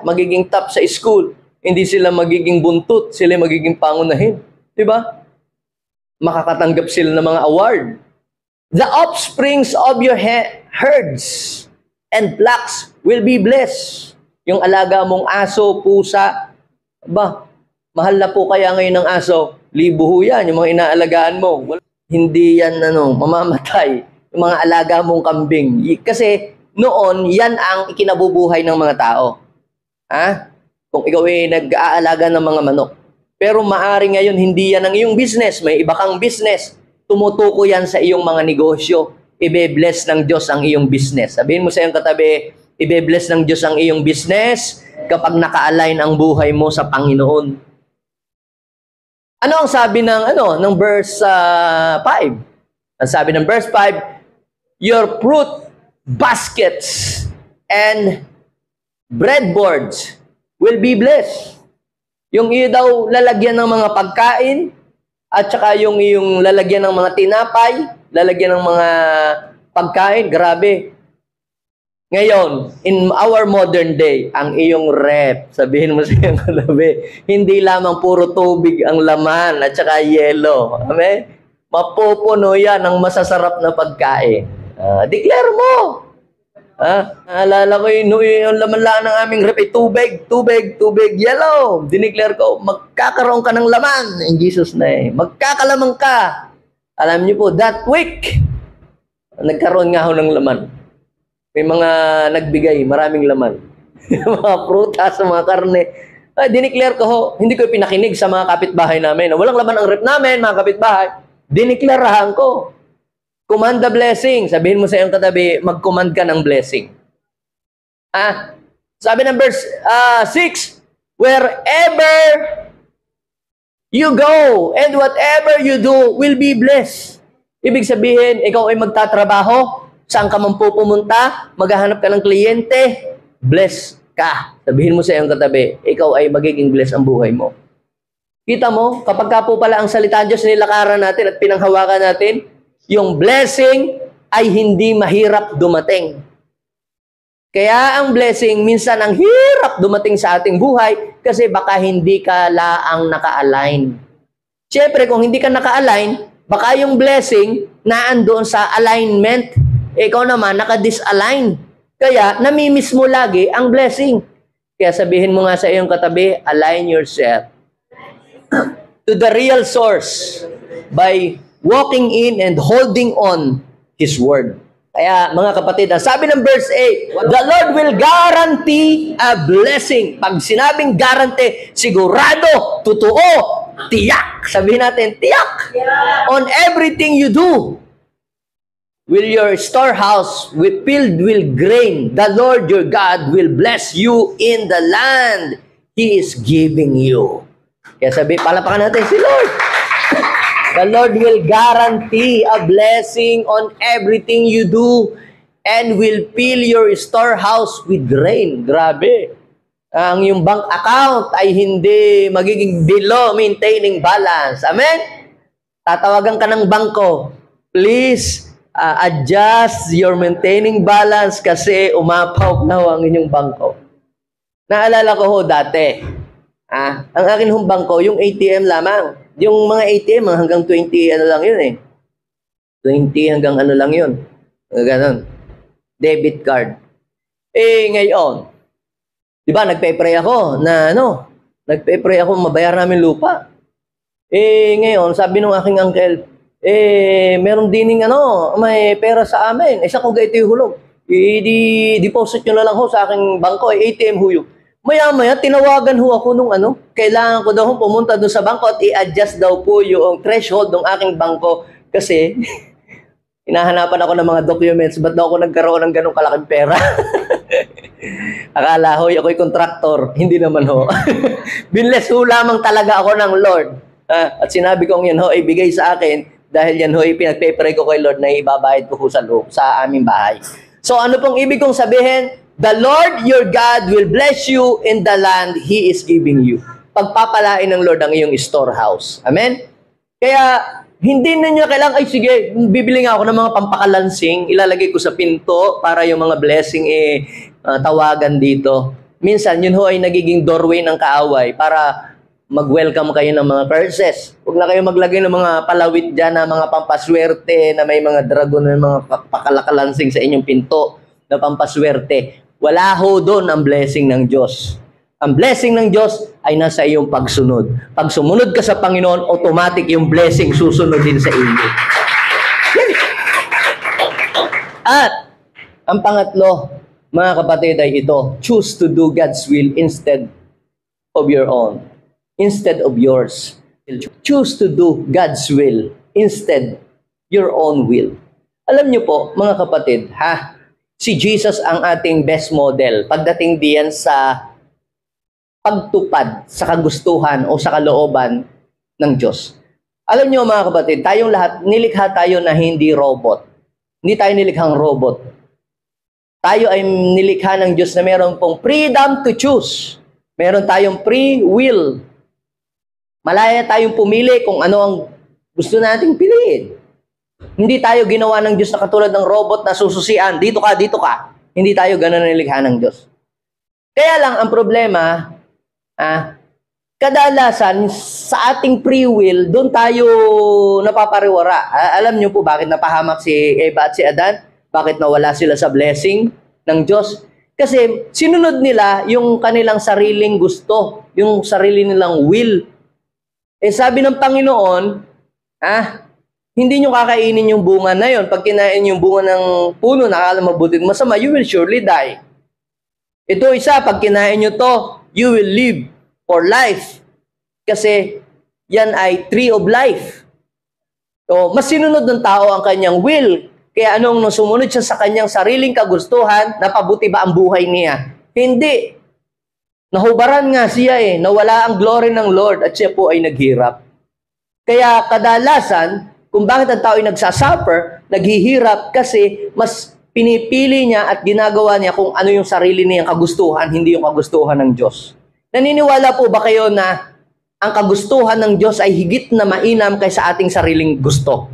[SPEAKER 1] magiging top sa school. Hindi sila magiging buntut, sila magiging pangunahin. Diba? Makakatanggap sila ng mga award. The offsprings of your herds and flocks will be blessed. Yung alaga mong aso, pusa, mahal na po kaya ngayon ng aso, libo ho yan, yung mga inaalagaan mo. Hindi yan mamamatay. Yung mga alaga mong kambing. Kasi noon, yan ang ikinabubuhay ng mga tao. Kung ikaw ay nag-aalaga ng mga manok. Pero maari ngayon, hindi yan ang iyong business. May iba kang business. Tumutuko yan sa iyong mga negosyo. Ibe-bless ng Diyos ang iyong business. Sabihin mo sa iyong katabi, ibe-bless ng Diyos ang iyong business kapag naka-align ang buhay mo sa Panginoon. Ano ang sabi ng verse 5? Ang sabi ng verse 5, your fruit baskets and breadboards will be blessed. Yung iyo daw lalagyan ng mga pagkain, at saka yung iyong lalagyan ng mga tinapay, lalagyan ng mga pagkain, grabe. Ngayon, in our modern day, ang iyong rep, sabihin mo sa iyong katabi, hindi lamang puro tubig ang laman at saka yelo. Amen? Mapupuno yan ng masasarap na pagkain. Declare mo. Naalala ko yung laman lang ng aming rep, tubig, yellow. Dineclare ko, magkakaroon ka ng laman in Jesus' name. Magkakalamang ka. Alam niyo po, that week, nagkaroon nga ako ng laman. May mga nagbigay, maraming laman. Mga prutas, mga karne. Dineclare ko ho, hindi ko pinakinig sa mga kapitbahay namin. Walang laman ang rep namin, mga kapitbahay. Dineclarahan ko. Command the blessing. Sabihin mo sa iyong katabi, mag-command ka ng blessing. Sabi ng verse 6, wherever you go and whatever you do will be blessed. Ibig sabihin, ikaw ay magtatrabaho, saan ka man pupunta, maghahanap ka ng kliyente, bless ka. Sabihin mo sa iyong katabi, ikaw ay magiging bless ang buhay mo. Kita mo, kapag ka po pala ang salita ng Diyos nilakaran natin at pinanghawakan natin, yung blessing ay hindi mahirap dumating. Kaya ang blessing, minsan ang hirap dumating sa ating buhay kasi baka hindi ka laang naka-align. Siyempre, kung hindi ka naka-align, baka yung blessing naandoon sa alignment. Ikaw naman, naka-disalign. Kaya, namimiss mo lagi ang blessing. Kaya sabihin mo nga sa iyong katabi, align yourself to the real source by walking in and holding on His Word. Kaya mga kapatid, sabi ng verse 8, the Lord will guarantee a blessing. Pag sinabing guarantee, sigurado, totoo, tiyak. Sabihin natin, tiyak. Yeah. On everything you do, will your storehouse be filled with grain. The Lord your God will bless you in the land He is giving you. Kaya sabi, palapakan natin si Lord. The Lord will guarantee a blessing on everything you do and will fill your storehouse with grain. Grabe. Ang yung bank account ay hindi magiging below maintaining balance. Amen? Tatawagan ka ng bangko. Please, adjust your maintaining balance kasi umapaw na ang inyong bangko. Naalala ko ho dati, ang akin hong bangko, yung ATM lamang. Yung mga ATM, hanggang 20, ano lang yun eh. 20 hanggang ano lang yun. Ganon. Debit card. Ngayon, di ba, nagpe-pray ako na nagpe-pray ako mabayar namin lupa. Ngayon, sabi ng aking uncle, meron dining may pera sa amin. Sa ko ito yung hulog. I-deposit nyo na lang ho sa aking bangko, ATM huyo. Maya-maya, tinawagan ho ako nung kailangan ko daw pumunta doon sa bangko at i-adjust daw po yung threshold ng aking bangko kasi hinahanapan ako ng mga documents. Ba't daw ako nagkaroon ng ganong kalaking pera? Akala ho, ako'y contractor. Hindi naman ho. Binless ho lamang talaga ako ng Lord. At sinabi kong yan ho, ibigay sa akin dahil yan ho, pinagpe-pray ko kay Lord na ibabayad ko ho sa aming bahay. So ano pong ibig kong sabihin? The Lord your God will bless you in the land He is giving you. Pagpapalain ng Lord ang iyong storehouse. Amen? Kaya, hindi ninyo kailangan, sige, bibili nga ako ng mga pampakalansing, ilalagay ko sa pinto para yung mga blessing tawagan dito. Minsan, yun ho ay nagiging doorway ng kaaway para mag-welcome kayo ng mga curses. Huwag na kayo maglagay ng mga palawit dyan na mga pampaswerte na may mga dragon na mga pakalakalansing sa inyong pinto na pampaswerte. Wala ho doon ang blessing ng Diyos. Ang blessing ng Diyos ay nasa iyong pagsunod. Pag sumunod ka sa Panginoon, automatic yung blessing susunod din sa iyo. At ang pangatlo, mga kapatid, ay ito, choose to do God's will instead of your own. Instead of yours. Choose to do God's will instead your own will. Alam niyo po, mga kapatid, si Jesus ang ating best model pagdating diyan sa pagtupad sa kagustuhan o sa kalooban ng Diyos. Alam niyo mga kapatid, tayong lahat, nilikha tayo na hindi robot. Hindi tayo nilikhang robot. Tayo ay nilikha ng Diyos na meron pong freedom to choose. Meron tayong free will. Malaya tayong pumili kung ano ang gusto nating piliin. Hindi tayo ginawa ng Diyos na katulad ng robot na sususian, dito ka, dito ka. Hindi tayo ganun nilikha ng Diyos. Kaya lang, ang problema, kadalasan, sa ating free will, doon tayo napapariwara. Alam niyo po bakit napahamak si Eva at si Adan? Bakit nawala sila sa blessing ng Diyos? Kasi sinunod nila yung kanilang sariling gusto, yung sarili nilang will. Sabi ng Panginoon, hindi nyo kakainin yung bunga na yon. Pag kinain yung bunga ng puno na akala mabuti masama, you will surely die. Ito isa, pag kinain nyo to, you will live for life. Kasi yan ay tree of life. So, mas sinunod ng tao ang kanyang will. Kaya nung sumunod siya sa kanyang sariling kagustuhan, napabuti ba ang buhay niya? Hindi. Nahubaran nga siya nawala ang glory ng Lord at siya po ay naghirap. Kaya kadalasan, kung bakit ang tao ay nagsasuffer, naghihirap kasi mas pinipili niya at ginagawa niya kung ano yung sarili niyang kagustuhan, hindi yung kagustuhan ng Diyos. Naniniwala po ba kayo na ang kagustuhan ng Diyos ay higit na mainam kaysa ating sariling gusto?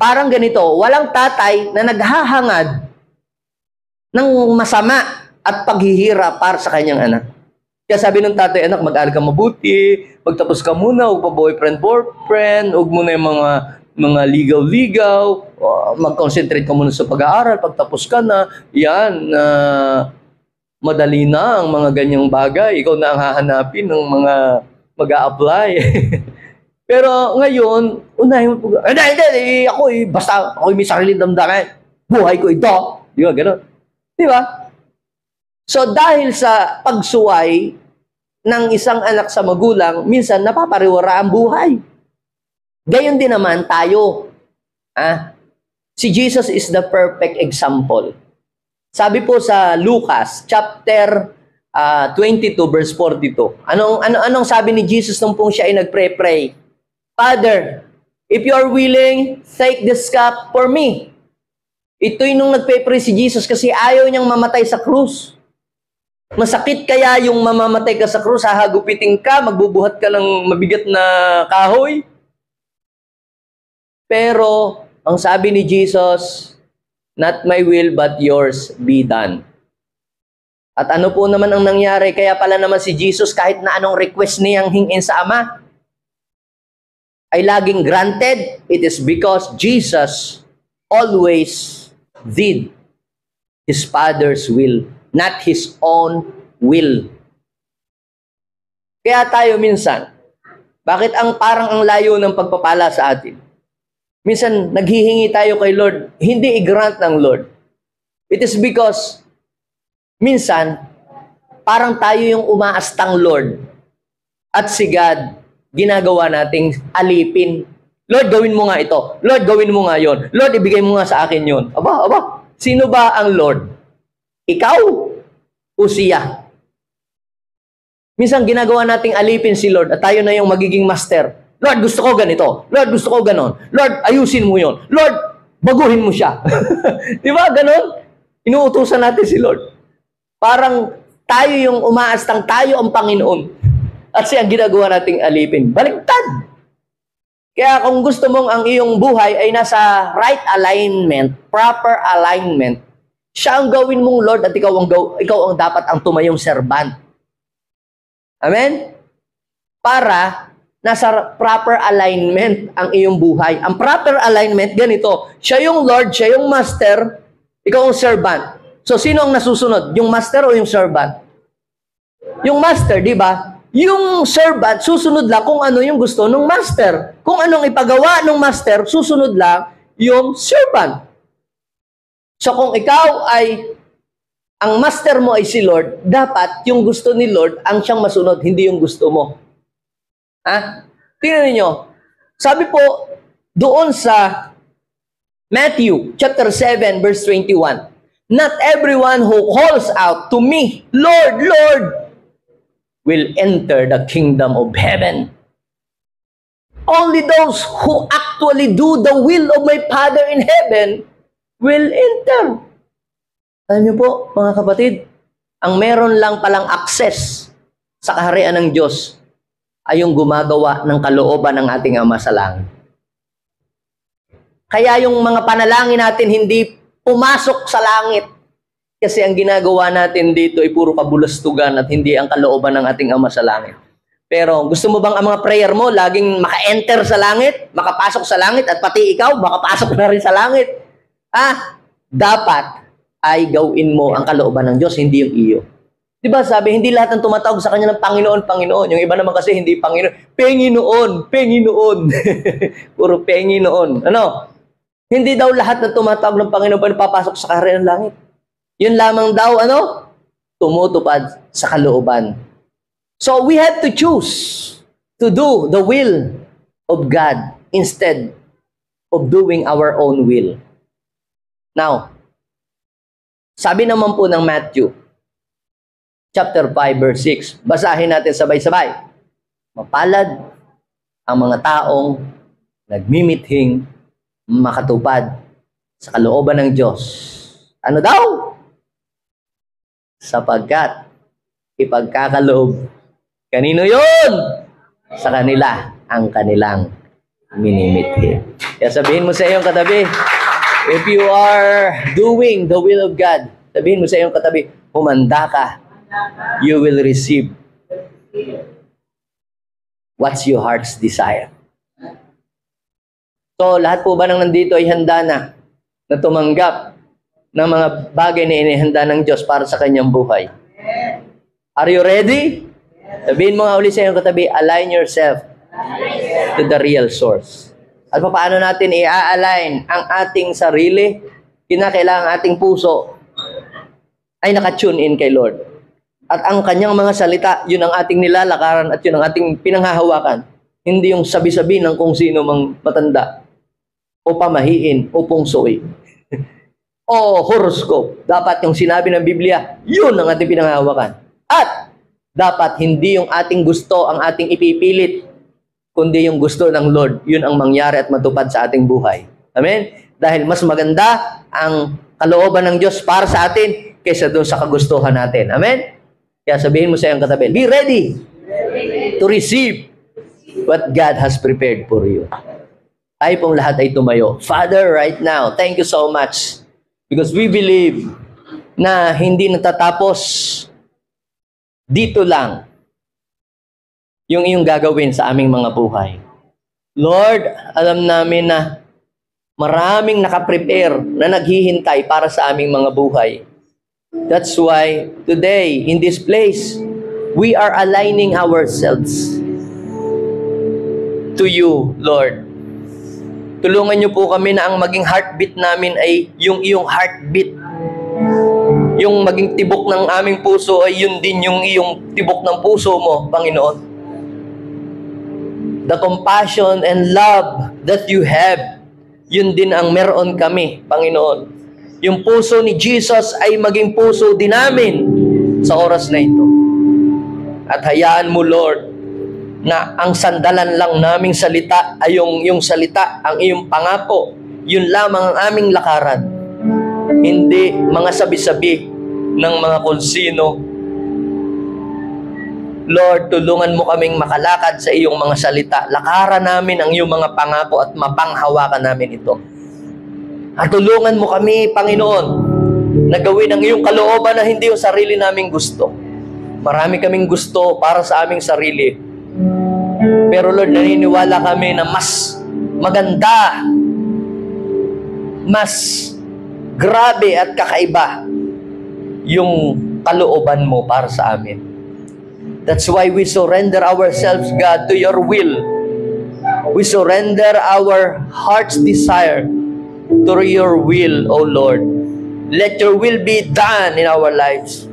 [SPEAKER 1] Parang ganito, walang tatay na naghahangad ng masama at paghihirap para sa kanyang anak. Kaya sabi ng tatay, anak, mag-aral ka mabuti, magtapos ka muna, huwag pa boyfriend, huwag muna yung mga ligaw-ligaw, mag-concentrate ka muna sa pag-aaral, pagtapos ka na, yan, madali na ang mga ganyang bagay, ikaw na ang hahanapin ng mga mag-a-apply. Pero ngayon, unahin mo po, hindi, ako basta ako may sariling damdamin, buhay ko ito. Di ba, gano'n? Di ba? So, dahil sa pagsuway ng isang anak sa magulang, minsan napapariwara ang buhay. Gayon din naman tayo. Si Jesus is the perfect example. Sabi po sa Lucas, chapter 22, verse 42. Anong sabi ni Jesus nung pong siya ay nagpray-pray? Father, if you are willing, take this cup for me. Ito'y nung nagpe-pray si Jesus kasi ayaw niyang mamatay sa krus. Masakit kaya yung mamamatay ka sa krus, hahagupitin ka, magbubuhat ka ng mabigat na kahoy? Pero, ang sabi ni Jesus, not my will but yours be done. At ano po naman ang nangyari? Kaya pala naman si Jesus, kahit na anong request niyang hingin sa Ama, ay laging granted. It is because Jesus always did His Father's will, not His own will. Kaya tayo minsan, bakit parang ang layo ng pagpapala sa atin? Minsan, naghihingi tayo kay Lord, hindi i-grant ng Lord. It is because, minsan, parang tayo yung umaastang Lord. At si God, ginagawa nating alipin. Lord, gawin mo nga ito. Lord, gawin mo nga yon. Lord, ibigay mo nga sa akin yon. Aba, sino ba ang Lord? Ikaw o siya? Minsan ginagawa nating alipin si Lord at tayo na yung magiging master. Lord, gusto ko ganito. Lord, gusto ko ganon. Lord, ayusin mo yon. Lord, baguhin mo siya. Di ba? Ganon? Inuutusan natin si Lord. Parang tayo yung umaastang, tayo ang Panginoon. At siya ang ginagawa nating alipin. Baligtad! Kaya kung gusto mong ang iyong buhay ay nasa right alignment, proper alignment, siya ang gawin mong Lord at ikaw ang dapat ang tumayong servant. Amen? Para nasa proper alignment ang iyong buhay. Ang proper alignment, ganito, siya yung Lord, siya yung master, ikaw ang servant. So, sino ang nasusunod? Yung master o yung servant? Yung master, di ba? Yung servant, susunod lang kung ano yung gusto ng master. Kung anong ipagawa ng master, susunod lang yung servant. So kung ikaw ay, ang master mo ay si Lord, dapat yung gusto ni Lord ang siyang masunod, hindi yung gusto mo. Tingnan niyo. Sabi po, doon sa Matthew chapter 7, verse 21, not everyone who calls out to me, Lord, Lord, will enter the kingdom of heaven. Only those who actually do the will of my Father in heaven will enter. Alam niyo po, mga kapatid, ang meron lang palang access sa kaharian ng Diyos ay yung gumagawa ng kalooban ng ating Ama sa langit. Kaya yung mga panalangin natin hindi pumasok sa langit. Kasi ang ginagawa natin dito ay puro kabulastugan at hindi ang kalooban ng ating Ama sa langit. Pero gusto mo bang ang mga prayer mo laging maka-enter sa langit, makapasok sa langit, at pati ikaw makapasok na rin sa langit? Dapat ay gawin mo ang kalooban ng Diyos, hindi yung iyo. Diba sabi, hindi lahat ng tumatawag sa Kanya ng Panginoon, Panginoon. Yung iba naman kasi hindi Panginoon. Panginoon, Panginoon. Puro Panginoon. Ano? Hindi daw lahat ng tumatawag ng Panginoon papasok sa kaharian ng langit. Yun lamang daw, tumutupad sa kalooban. So we have to choose to do the will of God instead of doing our own will. Now, sabi naman po ng Matthew, chapter 5, verse 6. Basahin natin sabay-sabay. Mapalad ang mga taong nagmimithing makatupad sa kalooban ng Diyos. Ano daw? Sapagkat ipagkakaloob. Kanino yun? Sa kanila ang kanilang minimithi. Kaya sabihin mo sa iyong katabi, if you are doing the will of God, sabihin mo sa iyong katabi, humanda ka. You will receive what's your heart's desire. So, lahat po ba nang nandito ay handa na tumanggap ng mga bagay na inihanda ng Diyos para sa kanyang buhay? Are you ready? Sabihin mo nga ulit sa iyong katabi, align yourself to the real source. At paano natin i-align ang ating sarili? Kinakailangan ating puso ay nakatune in kay Lord. At ang kanyang mga salita, yun ang ating nilalakaran at yun ang ating pinanghahawakan. Hindi yung sabi-sabi ng kung sino mang matanda o pamahiin o pungsoy o horoscope. Dapat yung sinabi ng Biblia, yun ang ating pinanghahawakan. At dapat hindi yung ating gusto ang ating ipipilit, kundi yung gusto ng Lord. Yun ang mangyari at matupad sa ating buhay. Amen? Dahil mas maganda ang kalooban ng Diyos para sa atin kaysa doon sa kagustuhan natin. Amen? Kaya sabihin mo sa iyong katabi, be ready to receive what God has prepared for you. Tayo pong lahat ay tumayo. Father, right now, thank you so much because we believe na hindi natatapos dito lang yung iyong gagawin sa aming mga buhay. Lord, alam namin na maraming nakaprepare na naghihintay para sa aming mga buhay. That's why today, in this place, we are aligning ourselves to you, Lord. Tulungan niyo po kami na ang maging heartbeat namin ay yung iyong heartbeat. Yung maging tibok ng aming puso ay yun din yung iyong tibok ng puso mo, Panginoon. The compassion and love that you have, yun din ang meron kami, Panginoon. Yung puso ni Jesus ay maging puso din namin sa oras na ito. At hayaan mo, Lord, na ang sandalan lang naming salita ay yung salita, ang iyong pangako. Yun lamang ang aming lakaran. Hindi mga sabi-sabi ng mga konsino. Lord, tulungan mo kaming makalakad sa iyong mga salita. Lakaran namin ang iyong mga pangako at mapanghawakan namin ito. At tulungan mo kami, Panginoon, na gawin ang iyong kalooban na hindi yung sarili naming gusto. Marami kaming gusto para sa aming sarili. Pero Lord, naniniwala kami na mas maganda, mas grabe at kakaiba yung kalooban mo para sa amin. That's why we surrender ourselves, God, to your will. We surrender our heart's desire to your will, O Lord. Let your will be done in our lives.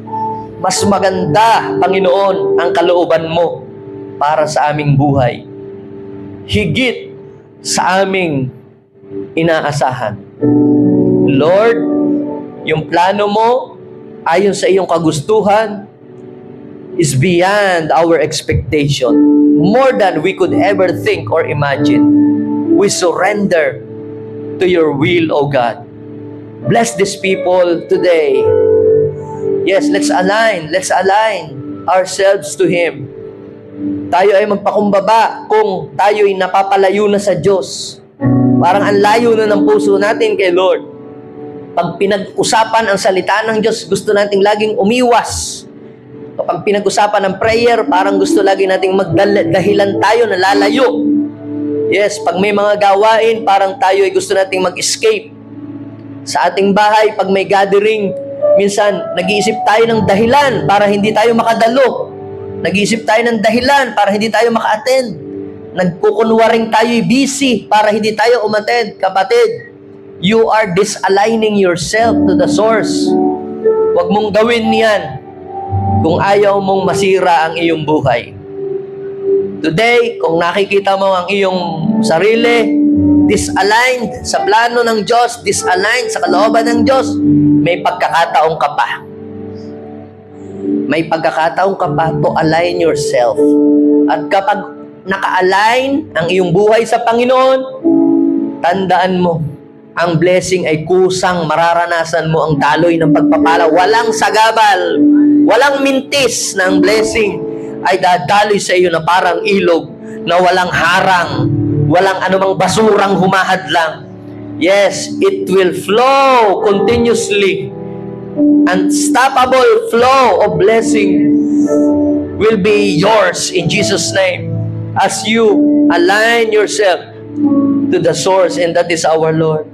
[SPEAKER 1] Mas maganda, Panginoon, ang kalooban mo para sa aming buhay. Higit sa aming inaasahan. Lord, yung plano mo ayon sa iyong kagustuhan is beyond our expectation. More than we could ever think or imagine. We surrender to your will, O God. Bless these people today. Yes, let's align ourselves to Him. Tayo ay magpakumbaba kung tayo'y napapalayo na sa Diyos. Parang ang layo na ng puso natin kay Lord. Pag pinag-usapan ang salita ng Diyos, gusto nating laging umiwas. Kapag pinag-usapan ng prayer, parang gusto lagi nating magdahilan tayo na lalayo. Yes, pag may mga gawain, parang tayo ay gusto nating mag-escape. Sa ating bahay, pag may gathering, minsan nag-iisip tayo ng dahilan para hindi tayo makadalo. Nag-iisip tayo ng dahilan para hindi tayo maka-attend. Nagkukunwaring tayo'y busy para hindi tayo umattend. Kapatid, you are disaligning yourself to the source. Huwag mong gawin yan kung ayaw mong masira ang iyong buhay. Today, kung nakikita mo ang iyong sarili disaligned sa plano ng Diyos, disaligned sa kalooban ng Diyos, may pagkakataong ka pa. May pagkakataong ka pa to align yourself. At kapag naka-align ang iyong buhay sa Panginoon, tandaan mo, ang blessing ay kusang mararanasan mo ang daloy ng pagpapala. Walang sagabal, walang mintis na ang blessing ay dadaloy sa iyo na parang ilog na walang harang, walang anumang basurang humahadlang. Yes, it will flow continuously. Unstoppable flow of blessing will be yours in Jesus' name as you align yourself to the source, and that is our Lord.